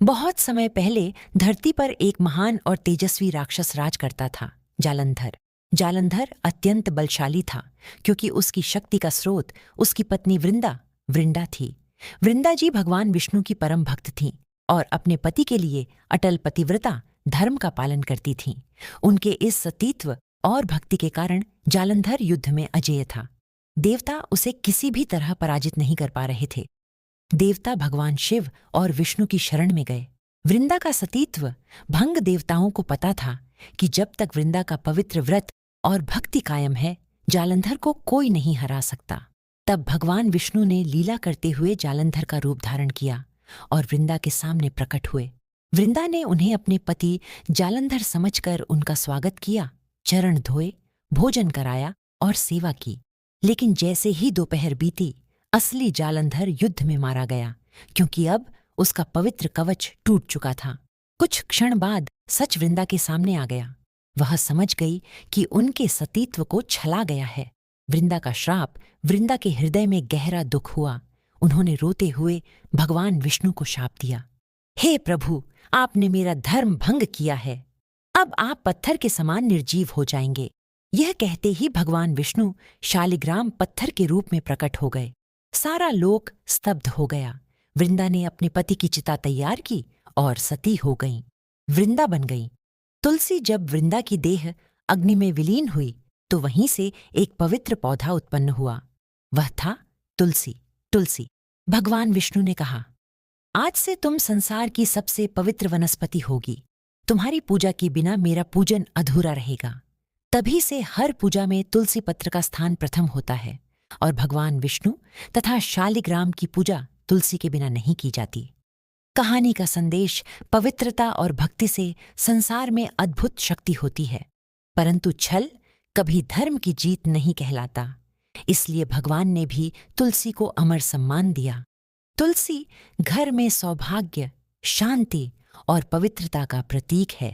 बहुत समय पहले धरती पर एक महान और तेजस्वी राक्षस राज करता था, जालंधर। जालंधर अत्यंत बलशाली था क्योंकि उसकी शक्ति का स्रोत उसकी पत्नी वृंदा थी। वृंदा जी भगवान विष्णु की परम भक्त थीं और अपने पति के लिए अटल पतिव्रता धर्म का पालन करती थीं। उनके इस सतीत्व और भक्ति के कारण जालंधर युद्ध में अजेय था। देवता उसे किसी भी तरह पराजित नहीं कर पा रहे थे। देवता भगवान शिव और विष्णु की शरण में गए। वृंदा का सतीत्व भंग देवताओं को पता था कि जब तक वृंदा का पवित्र व्रत और भक्ति कायम है, जालंधर को कोई नहीं हरा सकता। तब भगवान विष्णु ने लीला करते हुए जालंधर का रूप धारण किया और वृंदा के सामने प्रकट हुए। वृंदा ने उन्हें अपने पति जालंधर समझकर उनका स्वागत किया, चरण धोए, भोजन कराया और सेवा की। लेकिन जैसे ही दोपहर बीती, असली जालंधर युद्ध में मारा गया क्योंकि अब उसका पवित्र कवच टूट चुका था। कुछ क्षण बाद सच वृंदा के सामने आ गया। वह समझ गई कि उनके सतीत्व को छला गया है। वृंदा का श्राप वृंदा के हृदय में गहरा दुख हुआ। उन्होंने रोते हुए भगवान विष्णु को शाप दिया, हे प्रभु, आपने मेरा धर्म भंग किया है। अब आप पत्थर के समान निर्जीव हो जाएंगे। यह कहते ही भगवान विष्णु शालिग्राम पत्थर के रूप में प्रकट हो गए। सारा लोक स्तब्ध हो गया। वृंदा ने अपने पति की चिता तैयार की और सती हो गईं। वृंदा बन गई। तुलसी जब वृंदा की देह अग्नि में विलीन हुई तो वहीं से एक पवित्र पौधा उत्पन्न हुआ। वह था तुलसी। भगवान विष्णु ने कहा, आज से तुम संसार की सबसे पवित्र वनस्पति होगी। तुम्हारी पूजा के बिना मेरा पूजन अधूरा रहेगा। तभी से हर पूजा में तुलसी पत्र का स्थान प्रथम होता है और भगवान विष्णु तथा शालिग्राम की पूजा तुलसी के बिना नहीं की जाती। कहानी का संदेश पवित्रता और भक्ति से संसार में अद्भुत शक्ति होती है, परंतु छल कभी धर्म की जीत नहीं कहलाता। इसलिए भगवान ने भी तुलसी को अमर सम्मान दिया। तुलसी घर में सौभाग्य, शांति और पवित्रता का प्रतीक है।